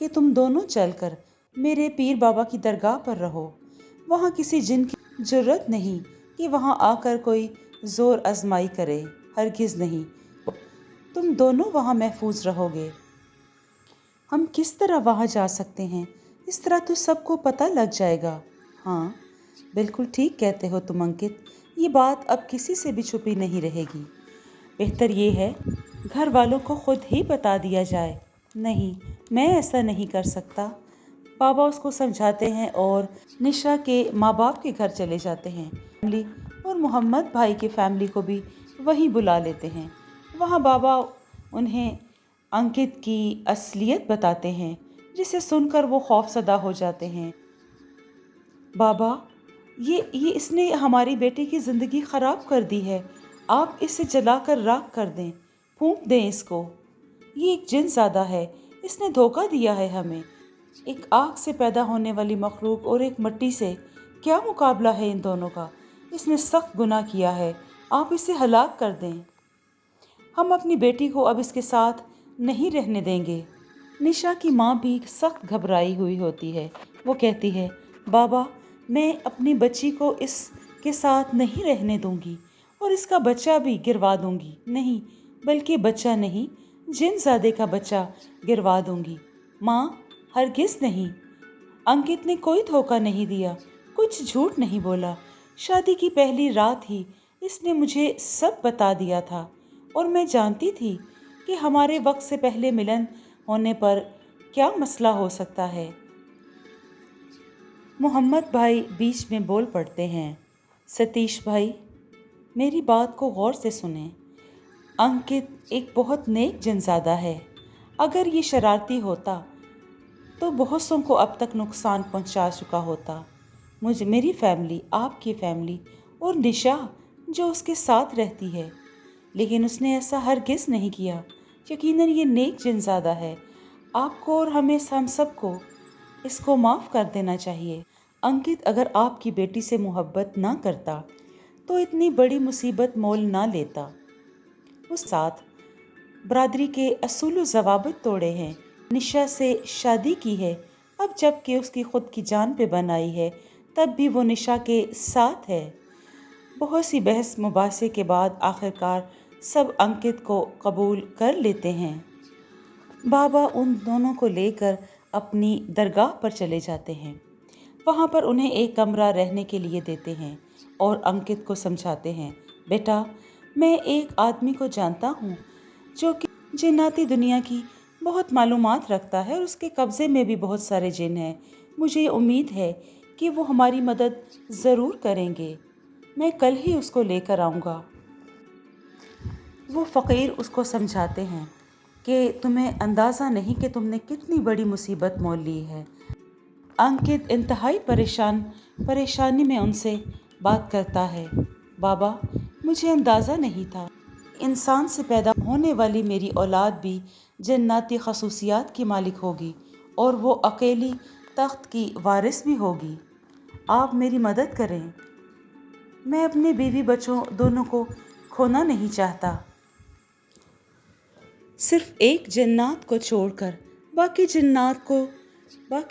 کہ تم دونوں چل کر میرے پیر بابا کی درگاہ پر رہو۔ وہاں کسی جن کی جرت نہیں کہ وہاں آ کر کوئی زور آزمائی کرے، ہرگز نہیں۔ تم دونوں وہاں محفوظ رہو گے۔ ہم کس طرح وہاں جا سکتے ہیں؟ اس طرح تو سب کو پتہ لگ جائے گا۔ ہاں، بالکل ٹھیک کہتے ہو تم انکت، یہ بات اب کسی سے بھی چھپی نہیں رہے گی۔ بہتر یہ ہے گھر والوں کو خود ہی بتا دیا جائے۔ نہیں، میں ایسا نہیں کر سکتا۔ بابا اس کو سمجھاتے ہیں اور نشا کے ماں باپ کے گھر چلے جاتے ہیں فیملی، اور محمد بھائی کے فیملی کو بھی وہیں بلا لیتے ہیں۔ وہاں بابا انہیں انکت کی اصلیت بتاتے ہیں، جسے سن کر وہ خوف زدہ ہو جاتے ہیں۔ بابا، یہ اس نے ہماری بیٹی کی زندگی خراب کر دی ہے۔ آپ اسے جلا کر راکھ کر دیں، پھونک دیں اس کو۔ یہ ایک جن زادہ ہے، اس نے دھوکہ دیا ہے ہمیں۔ ایک آگ سے پیدا ہونے والی مخلوق اور ایک مٹی سے کیا مقابلہ ہے ان دونوں کا؟ اس نے سخت گناہ کیا ہے، آپ اسے ہلاک کر دیں۔ ہم اپنی بیٹی کو اب اس کے ساتھ نہیں رہنے دیں گے۔ نشا کی ماں بھی سخت گھبرائی ہوئی ہوتی ہے۔ وہ کہتی ہے، بابا، میں اپنی بچی کو اس کے ساتھ نہیں رہنے دوں گی، اور اس کا بچہ بھی گروا دوں گی۔ نہیں، بلکہ بچہ نہیں، جن زادے کا بچہ گروا دوں گی۔ ماں، ہرگز نہیں۔ انکت نے کوئی دھوکہ نہیں دیا، کچھ جھوٹ نہیں بولا۔ شادی کی پہلی رات ہی اس نے مجھے سب بتا دیا تھا، اور میں جانتی تھی کہ ہمارے وقت سے پہلے ملن ہونے پر کیا مسئلہ ہو سکتا ہے۔ محمد بھائی بیچ میں بول پڑتے ہیں، ستیش بھائی، میری بات کو غور سے سنیں۔ انکت ایک بہت نیک جنزادہ ہے۔ اگر یہ شرارتی ہوتا تو بہت سوں کو اب تک نقصان پہنچا چکا ہوتا۔ میری فیملی، آپ کی فیملی، اور نشا جو اس کے ساتھ رہتی ہے۔ لیکن اس نے ایسا ہرگز نہیں کیا۔ یقیناً یہ نیک جنزادہ ہے۔ آپ کو اور ہم سب کو اس کو معاف کر دینا چاہیے۔ انکت اگر آپ کی بیٹی سے محبت نہ کرتا تو اتنی بڑی مصیبت مول نہ لیتا۔ اس ساتھ برادری کے اصول و ضوابط توڑے ہیں، نشا سے شادی کی ہے۔ اب جب کہ اس کی خود کی جان پہ بن آئی ہے، تب بھی وہ نشا کے ساتھ ہے۔ بہت سی بحث مباحثے کے بعد آخرکار سب انکت کو قبول کر لیتے ہیں۔ بابا ان دونوں کو لے کر اپنی درگاہ پر چلے جاتے ہیں۔ وہاں پر انہیں ایک کمرہ رہنے کے لیے دیتے ہیں اور انکت کو سمجھاتے ہیں، بیٹا، میں ایک آدمی کو جانتا ہوں جو کہ جناتی دنیا کی بہت معلومات رکھتا ہے، اور اس کے قبضے میں بھی بہت سارے جن ہیں۔ مجھے یہ امید ہے کہ وہ ہماری مدد ضرور کریں گے۔ میں کل ہی اس کو لے کر آؤں گا۔ وہ فقیر اس کو سمجھاتے ہیں کہ تمہیں اندازہ نہیں کہ تم نے کتنی بڑی مصیبت مول لی ہے۔ انکت انتہائی پریشانی میں ان سے بات کرتا ہے، بابا، مجھے اندازہ نہیں تھا انسان سے پیدا ہونے والی میری اولاد بھی جناتی خصوصیات کی مالک ہوگی، اور وہ اکیلی تخت کی وارث بھی ہوگی۔ آپ میری مدد کریں، میں اپنے بیوی بچوں دونوں کو کھونا نہیں چاہتا۔ صرف ایک جنات کو چھوڑ کر باقی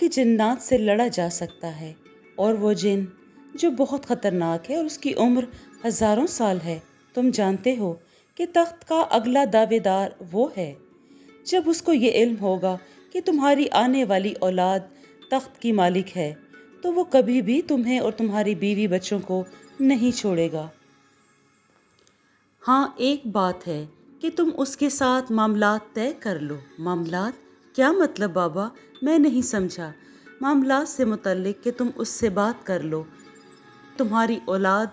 جنات سے لڑا جا سکتا ہے، اور وہ جن جو بہت خطرناک ہے اور اس کی عمر ہزاروں سال ہے۔ تم جانتے ہو کہ تخت کا اگلا دعوے دار وہ ہے۔ جب اس کو یہ علم ہوگا کہ تمہاری آنے والی اولاد تخت کی مالک ہے، تو وہ کبھی بھی تمہیں اور تمہاری بیوی بچوں کو نہیں چھوڑے گا۔ ہاں، ایک بات ہے کہ تم اس کے ساتھ معاملات طے کر لو۔ معاملات؟ کیا مطلب بابا؟ میں نہیں سمجھا۔ معاملات سے متعلق کہ تم اس سے بات کر لو، تمہاری اولاد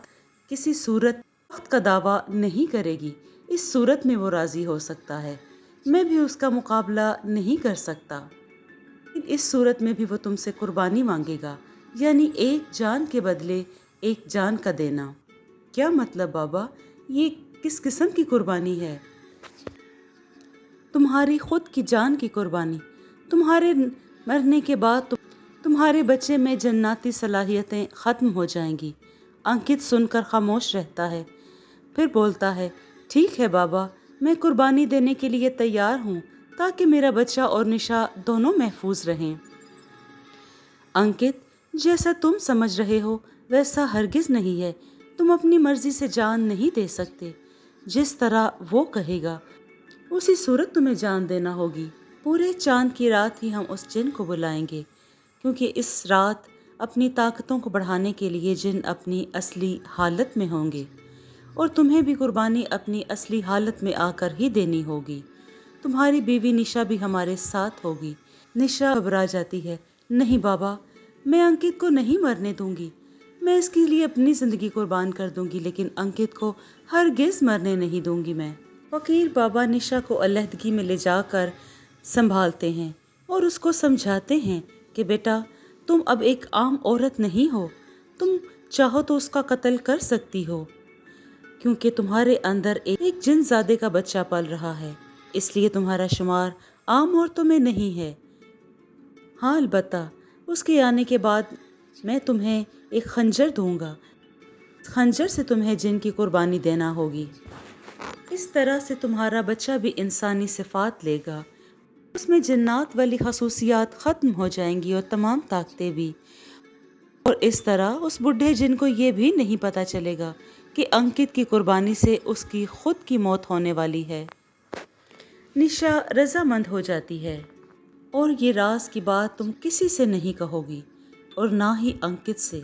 کسی صورت تخت کا دعویٰ نہیں کرے گی۔ اس صورت میں وہ راضی ہو سکتا ہے، میں بھی اس کا مقابلہ نہیں کر سکتا۔ اس صورت میں بھی وہ تم سے قربانی مانگے گا، یعنی ایک جان کے بدلے ایک جان کا دینا۔ کیا مطلب بابا؟ یہ کس قسم کی قربانی ہے؟ تمہاری خود کی جان کی قربانی۔ تمہارے مرنے کے بعد تمہارے بچے میں جناتی صلاحیتیں ختم ہو جائیں گی۔ انکت سن کر خاموش رہتا ہے، پھر بولتا ہے، ٹھیک ہے بابا، میں قربانی دینے کے لیے تیار ہوں، تاکہ میرا بچہ اور نشا دونوں محفوظ رہیں۔ انکت، جیسا تم سمجھ رہے ہو ویسا ہرگز نہیں ہے۔ تم اپنی مرضی سے جان نہیں دے سکتے۔ جس طرح وہ کہے گا اسی صورت تمہیں جان دینا ہوگی۔ پورے چاند کی رات ہی ہم اس جن کو بلائیں گے، کیونکہ اس رات اپنی طاقتوں کو بڑھانے کے لیے جن اپنی اصلی حالت میں ہوں گے، اور تمہیں بھی قربانی اپنی اصلی حالت میں آ کر ہی دینی ہوگی۔ تمہاری بیوی نشا بھی ہمارے ساتھ ہوگی۔ نشا گھبرا جاتی ہے۔ نہیں بابا، میں انکت کو نہیں مرنے دوں گی۔ میں اس کے لیے اپنی زندگی قربان کر دوں گی، لیکن انکت کو ہرگز مرنے نہیں دوں گی میں۔ فقیر بابا نشا کو علیحدگی میں لے جا کر سنبھالتے ہیں اور اس کو سمجھاتے ہیں کہ بیٹا، تم اب ایک عام عورت نہیں ہو۔ تم چاہو تو اس کا قتل کر سکتی ہو، کیونکہ تمہارے اندر ایک جن زادے کا بچہ پل رہا ہے، اس لیے تمہارا شمار عام عورتوں میں نہیں ہے۔ ہاں، البتہ اس کے آنے کے بعد میں تمہیں ایک خنجر دوں گا۔ خنجر سے تمہیں جن کی قربانی دینا ہوگی۔ اس طرح سے تمہارا بچہ بھی انسانی صفات لے گا، اس میں جنات والی خصوصیات ختم ہو جائیں گی اور تمام طاقتیں بھی۔ اور اس طرح اس بڈھے جن کو یہ بھی نہیں پتا چلے گا کہ انکت کی قربانی سے اس کی خود کی موت ہونے والی ہے۔ نشا رضامند ہو جاتی ہے، اور یہ راز کی بات تم کسی سے نہیں کہو گی، اور نہ ہی انکت سے۔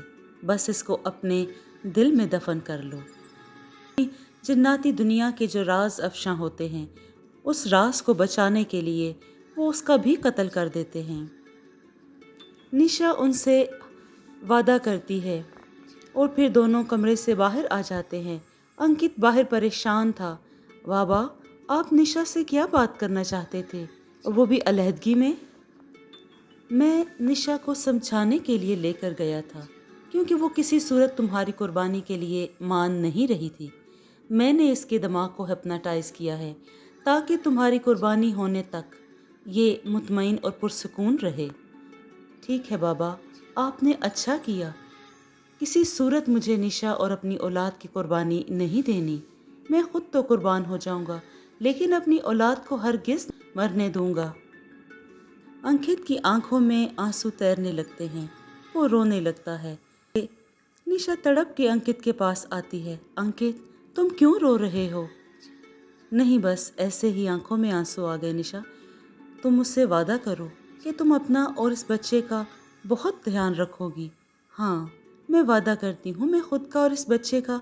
بس اس کو اپنے دل میں دفن کر لو۔ جناتی دنیا کے جو راز افشاں ہوتے ہیں، اس راز کو بچانے کے لیے وہ اس کا بھی قتل کر دیتے ہیں۔ نشا ان سے وعدہ کرتی ہے اور پھر دونوں کمرے سے باہر آ جاتے ہیں۔ انکت باہر پریشان تھا۔ بابا، آپ نشا سے کیا بات کرنا چاہتے تھے، وہ بھی علیحدگی میں؟ میں نشا کو سمجھانے کے لیے لے کر گیا تھا، کیونکہ وہ کسی صورت تمہاری قربانی کے لیے مان نہیں رہی تھی۔ میں نے اس کے دماغ کو ہپناٹائز کیا ہے تاکہ تمہاری قربانی ہونے تک یہ مطمئن اور پرسکون رہے۔ ٹھیک ہے بابا، آپ نے اچھا کیا۔ کسی صورت مجھے نشا اور اپنی اولاد کی قربانی نہیں دینی۔ میں خود تو قربان ہو جاؤں گا، لیکن اپنی اولاد کو ہرگز مرنے دوں گا۔ انکت کی آنکھوں میں آنسو تیرنے لگتے ہیں، وہ رونے لگتا ہے۔ نشا تڑپ کے انکت کے پاس آتی ہے۔ انکت، تم کیوں رو رہے ہو؟ نہیں، بس ایسے ہی آنکھوں میں آنسو آ گئے۔ نشا، تم مجھ سے وعدہ کرو کہ تم اپنا اور اس بچے کا بہت دھیان رکھو گی۔ ہاں، میں وعدہ کرتی ہوں، میں خود کا اور اس بچے کا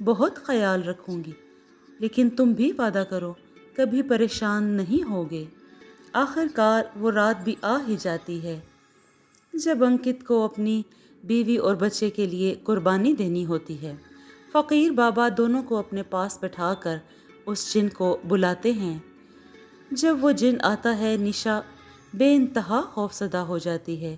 بہت خیال رکھوں گی۔ لیکن تم بھی وعدہ کرو، کبھی پریشان نہیں ہوگے۔ آخر کار وہ رات بھی آ ہی جاتی ہے جب انکت کو اپنی بیوی اور بچے کے لیے قربانی دینی ہوتی ہے۔ فقیر بابا دونوں کو اپنے پاس بٹھا کر اس جن کو بلاتے ہیں۔ جب وہ جن آتا ہے، نشا بے انتہا خوفزدہ ہو جاتی ہے،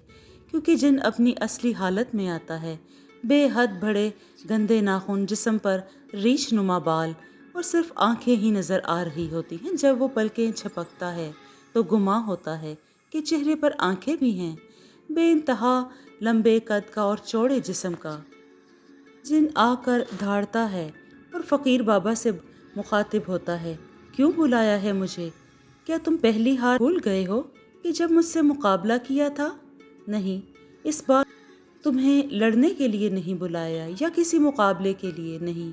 کیونکہ جن اپنی اصلی حالت میں آتا ہے۔ بے حد بڑے گندے ناخن، جسم پر ریچھ نما بال، اور صرف آنکھیں ہی نظر آ رہی ہوتی ہیں۔ جب وہ پلکیں جھپکتا ہے تو گمان ہوتا ہے کہ چہرے پر آنکھیں بھی ہیں۔ بے انتہا لمبے قد کا اور چوڑے جسم کا جن آ کر دھاڑتا ہے اور فقیر بابا سے مخاطب ہوتا ہے۔ کیوں بلایا ہے مجھے؟ کیا تم پہلی ہار بھول گئے ہو کہ جب مجھ سے مقابلہ کیا تھا؟ نہیں، اس بار تمہیں لڑنے کے لیے نہیں بلایا یا کسی مقابلے کے لیے نہیں۔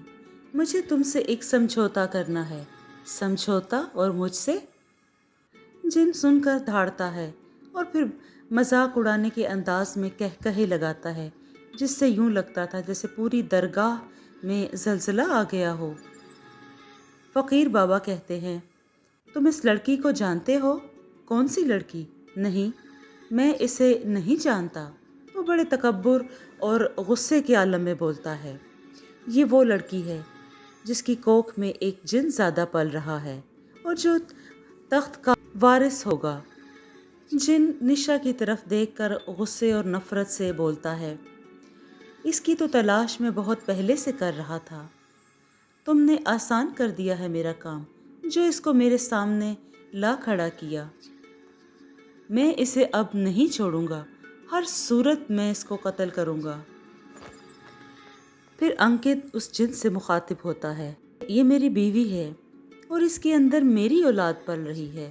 مجھے تم سے ایک سمجھوتا کرنا ہے۔ سمجھوتا؟ اور مجھ سے؟ جن سن کر دھاڑتا ہے اور پھر مذاق اڑانے کے انداز میں کہے لگاتا ہے، جس سے یوں لگتا تھا جیسے پوری درگاہ میں زلزلہ آ گیا ہو۔ فقیر بابا کہتے ہیں، تم اس لڑکی کو جانتے ہو؟ کون سی لڑکی؟ نہیں، میں اسے نہیں جانتا۔ وہ بڑے تکبر اور غصے کے عالم میں بولتا ہے۔ یہ وہ لڑکی ہے جس کی کوکھ میں ایک جن زادہ پل رہا ہے اور جو تخت کا وارث ہوگا۔ جن نشا کی طرف دیکھ کر غصے اور نفرت سے بولتا ہے، اس کی تو تلاش میں بہت پہلے سے کر رہا تھا۔ تم نے آسان کر دیا ہے میرا کام، جو اس کو میرے سامنے لا کھڑا کیا۔ میں اسے اب نہیں چھوڑوں گا، ہر صورت میں اس کو قتل کروں گا۔ پھر انکت اس جن سے مخاطب ہوتا ہے، یہ میری بیوی ہے اور اس کے اندر میری اولاد پل رہی ہے۔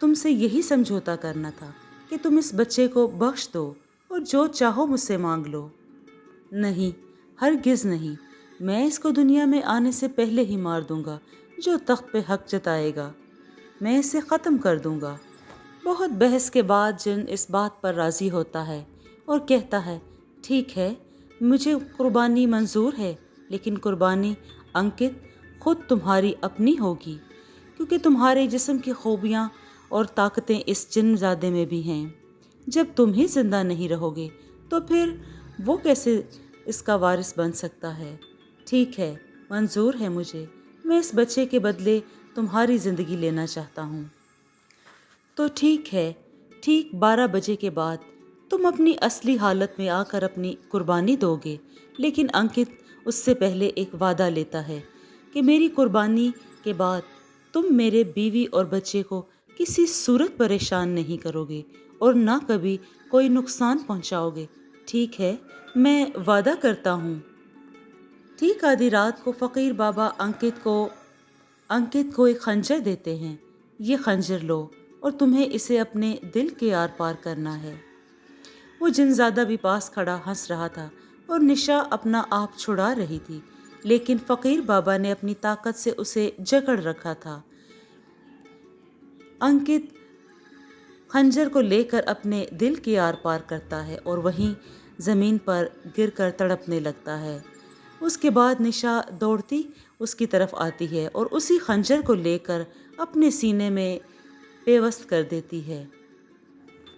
تم سے یہی سمجھوتا کرنا تھا کہ تم اس بچے کو بخش دو اور جو چاہو مجھ سے مانگ لو۔ نہیں، ہرگز نہیں، میں اس کو دنیا میں آنے سے پہلے ہی مار دوں گا۔ جو تخت پہ حق جتائے گا میں اسے ختم کر دوں گا۔ بہت بحث کے بعد جن اس بات پر راضی ہوتا ہے اور کہتا ہے ٹھیک ہے، مجھے قربانی منظور ہے، لیکن قربانی انکت خود تمہاری اپنی ہوگی، کیونکہ تمہارے جسم کی خوبیاں اور طاقتیں اس جن زادے میں بھی ہیں۔ جب تم ہی زندہ نہیں رہو گے تو پھر وہ کیسے اس کا وارث بن سکتا ہے؟ ٹھیک ہے، منظور ہے مجھے، میں اس بچے کے بدلے تمہاری زندگی لینا چاہتا ہوں۔ تو ٹھیک ہے، ٹھیک 12 بجے کے بعد تم اپنی اصلی حالت میں آ کر اپنی قربانی دو گے، لیکن انکت اس سے پہلے ایک وعدہ لیتا ہے کہ میری قربانی کے بعد تم میرے بیوی اور بچے کو کسی صورت پریشان نہیں کرو گے اور نہ کبھی کوئی نقصان پہنچاؤ گے۔ ٹھیک ہے، میں وعدہ کرتا ہوں۔ ٹھیک آدھی رات کو فقیر بابا انکت کو ایک خنجر دیتے ہیں۔ یہ خنجر لو اور تمہیں اسے اپنے دل کے آر پار کرنا ہے۔ وہ جنزادہ بھی پاس کھڑا ہنس رہا تھا اور نشا اپنا آپ چھڑا رہی تھی، لیکن فقیر بابا نے اپنی طاقت سے اسے جکڑ رکھا تھا۔ انکت خنجر کو لے کر اپنے دل کے آر پار کرتا ہے اور وہیں زمین پر گر کر تڑپنے لگتا ہے۔ اس کے بعد نشا دوڑتی اس کی طرف آتی ہے اور اسی خنجر کو لے کر اپنے سینے میں پیوست کر دیتی ہے۔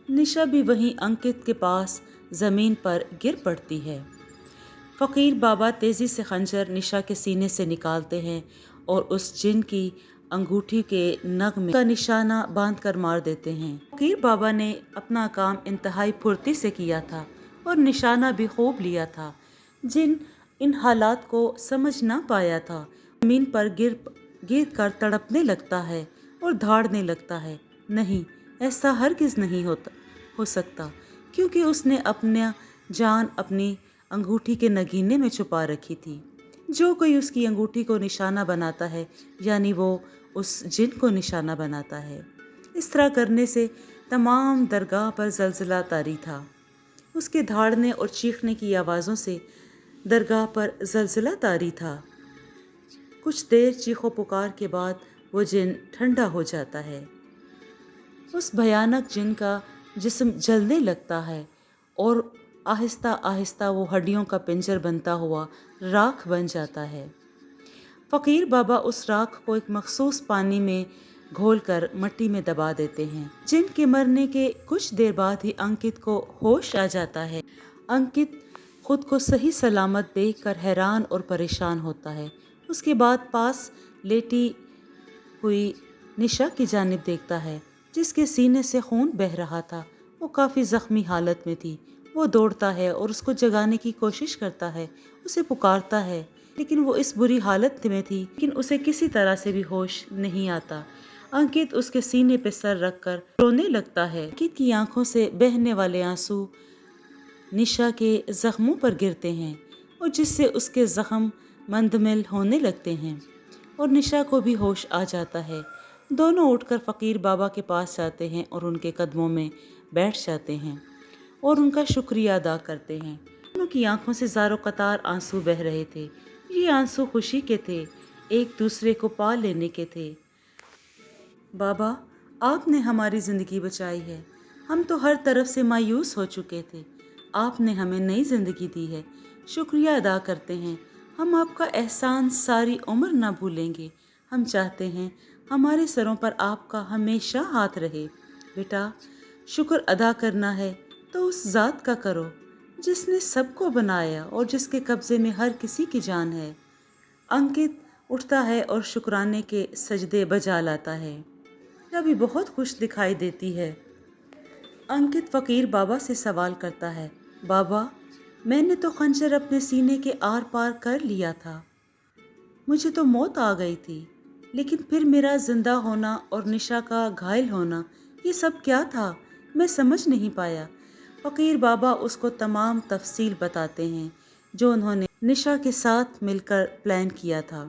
نشا بھی وہیں انکت کے پاس زمین پر گر پڑتی ہے۔ فقیر بابا تیزی سے خنجر نشا کے سینے سے نکالتے ہیں اور اس جن کی انگوٹھی کے نگ میں کا نشانہ باندھ کر مار دیتے ہیں۔ فقیر بابا نے اپنا کام انتہائی پھرتی سے کیا تھا اور نشانہ بھی خوب لیا تھا۔ جن ان حالات کو سمجھ نہ پایا تھا، زمین پر گر کر تڑپنے لگتا ہے اور دھاڑنے لگتا ہے۔ نہیں، ایسا ہرگز نہیں ہو سکتا، کیونکہ اس نے اپنا جان اپنی انگوٹھی کے نگینے میں چھپا رکھی تھی۔ جو کوئی اس کی انگوٹھی کو نشانہ بناتا ہے، یعنی وہ اس جن کو نشانہ بناتا ہے۔ اس طرح کرنے سے تمام درگاہ پر زلزلہ طاری تھا۔ اس کے دھاڑنے اور چیخنے کی آوازوں سے درگاہ پر زلزلہ طاری تھا۔ کچھ دیر چیخو پکار کے بعد وہ جن ٹھنڈا ہو جاتا ہے۔ اس بھیانک جن کا جسم جلنے لگتا ہے اور آہستہ آہستہ وہ ہڈیوں کا پنجر بنتا ہوا راکھ بن جاتا ہے۔ فقیر بابا اس راکھ کو ایک مخصوص پانی میں گھول کر مٹی میں دبا دیتے ہیں۔ جن کے مرنے کے کچھ دیر بعد ہی انکت کو ہوش آ جاتا ہے۔ انکت خود کو صحیح سلامت دیکھ کر حیران اور پریشان ہوتا ہے۔ اس کے بعد پاس لیٹی ہوئی نشا کی جانب دیکھتا ہے، جس کے سینے سے خون بہہ رہا تھا۔ وہ کافی زخمی حالت میں تھی۔ وہ دوڑتا ہے اور اس کو جگانے کی کوشش کرتا ہے، اسے پکارتا ہے، لیکن وہ اس بری حالت میں تھی لیکن اسے کسی طرح سے بھی ہوش نہیں آتا۔ انکت اس کے سینے پہ سر رکھ کر رونے لگتا ہے۔ انکت کی آنکھوں سے بہنے والے آنسو نشا کے زخموں پر گرتے ہیں اور جس سے اس کے زخم مندمل ہونے لگتے ہیں اور نشا کو بھی ہوش آ جاتا ہے۔ دونوں اٹھ کر فقیر بابا کے پاس جاتے ہیں اور ان کے قدموں میں بیٹھ جاتے ہیں اور ان کا شکریہ ادا کرتے ہیں۔ دونوں کی آنکھوں سے زاروں قطار آنسو بہہ رہے تھے۔ یہ آنسو خوشی کے تھے، ایک دوسرے کو پا لینے کے تھے۔ بابا، آپ نے ہماری زندگی بچائی ہے۔ ہم تو ہر طرف سے مایوس ہو چکے تھے۔ آپ نے ہمیں نئی زندگی دی ہے، شکریہ ادا کرتے ہیں۔ ہم آپ کا احسان ساری عمر نہ بھولیں گے۔ ہم چاہتے ہیں ہمارے سروں پر آپ کا ہمیشہ ہاتھ رہے۔ بیٹا، شکر ادا کرنا ہے تو اس ذات کا کرو جس نے سب کو بنایا اور جس کے قبضے میں ہر کسی کی جان ہے۔ انکت اٹھتا ہے اور شکرانے کے سجدے بجا لاتا ہے۔ نشا بھی بہت خوش دکھائی دیتی ہے۔ انکت فقیر بابا سے سوال کرتا ہے، بابا، میں نے تو خنجر اپنے سینے کے آر پار کر لیا تھا۔ مجھے تو موت آ گئی تھی، لیکن پھر میرا زندہ ہونا اور نشا کا گھائل ہونا، یہ سب کیا تھا؟ میں سمجھ نہیں پایا۔ فقیر بابا اس کو تمام تفصیل بتاتے ہیں جو انہوں نے نشا کے ساتھ مل کر پلان کیا تھا۔